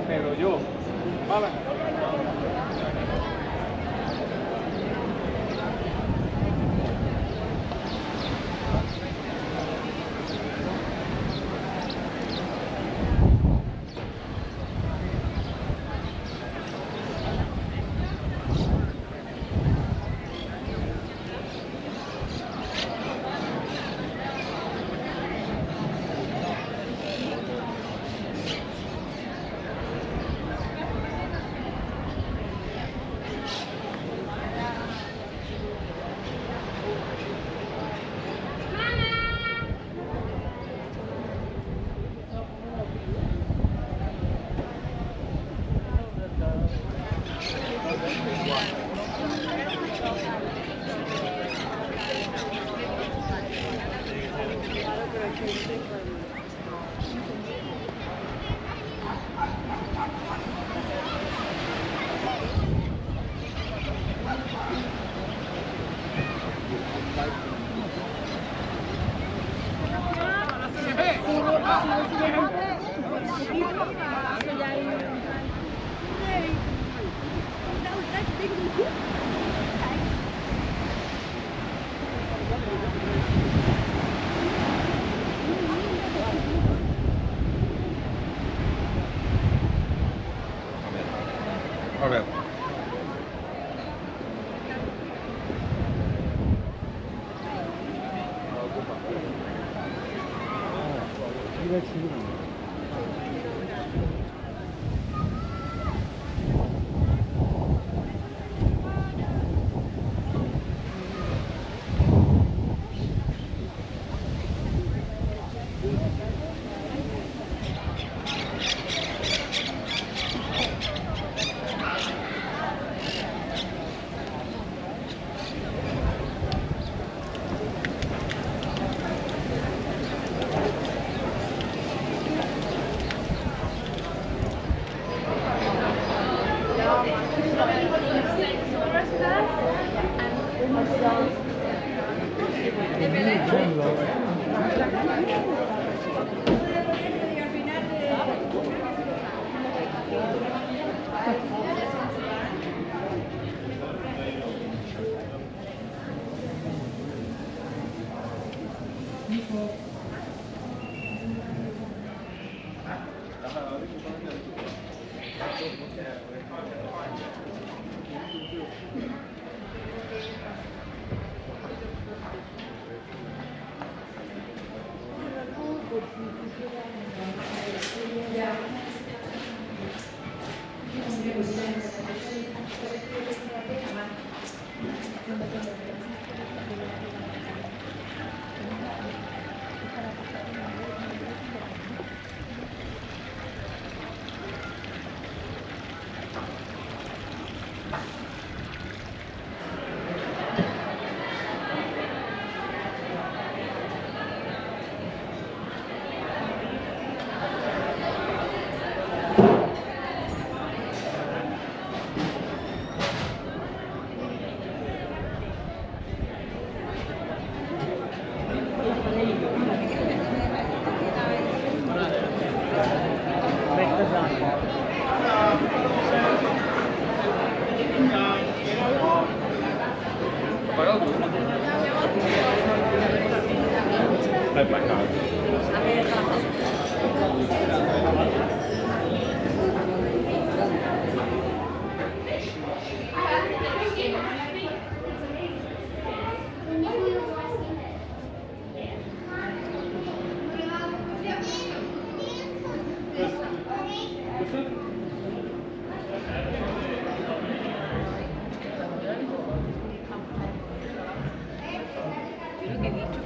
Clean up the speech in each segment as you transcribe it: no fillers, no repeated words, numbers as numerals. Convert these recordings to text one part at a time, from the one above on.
Pero yo, Málaga. A ver. Lo que he dicho.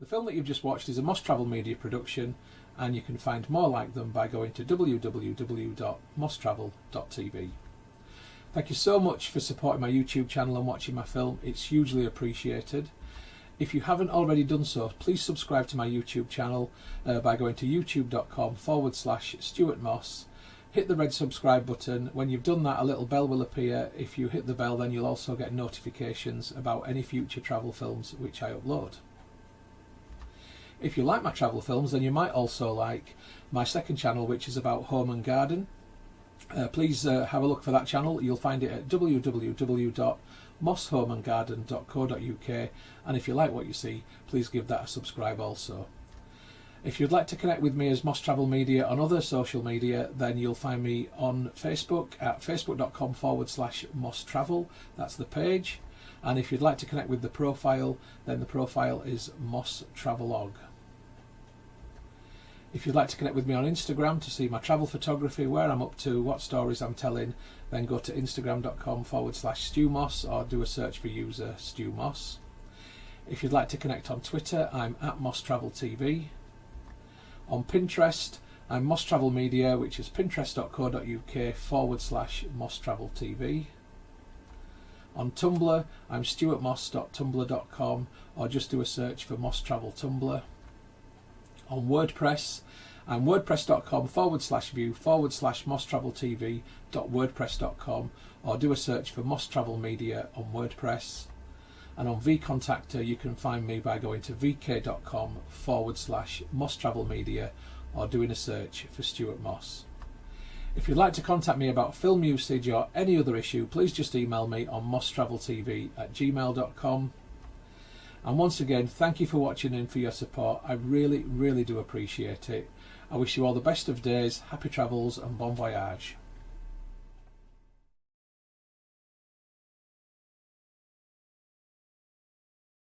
The film that you've just watched is a Moss Travel Media production, and you can find more like them by going to www.mosstravel.tv. Thank you so much for supporting my YouTube channel and watching my film. It's hugely appreciated. If you haven't already done so, please subscribe to my YouTube channel by going to youtube.com/Stuart Moss. Hit the red subscribe button. When you've done that, a little bell will appear. If you hit the bell, then you'll also get notifications about any future travel films which I upload. If you like my travel films, then you might also like my second channel, which is about home and garden. Please have a look for that channel. You'll find it at www.mosshomeandgarden.co.uk, and if you like what you see, please give that a subscribe also. If you'd like to connect with me as Moss Travel Media on other social media, then you'll find me on Facebook at facebook.com/Moss Travel. That's the page. And if you'd like to connect with the profile, then the profile is Moss Travelog. If you'd like to connect with me on Instagram to see my travel photography, where I'm up to, what stories I'm telling, then go to instagram.com/StuMoss or do a search for user Stu Moss. If you'd like to connect on Twitter, I'm at Moss Travel TV. On Pinterest, I'm Moss Travel Media, which is pinterest.co.uk/Moss Travel TV. On Tumblr, I'm stuartmoss.tumblr.com, or just do a search for Moss Travel Tumblr. On WordPress, I'm wordpress.com/view/Moss Travel TV.wordpress.com, or do a search for Moss Travel Media on WordPress. And on vContactor, you can find me by going to vk.com/Moss Travel Media, or doing a search for Stuart Moss. If you'd like to contact me about film usage or any other issue, please just email me on mosstraveltv@gmail.com. And once again, thank you for watching and for your support. I really, really do appreciate it. I wish you all the best of days, happy travels and bon voyage.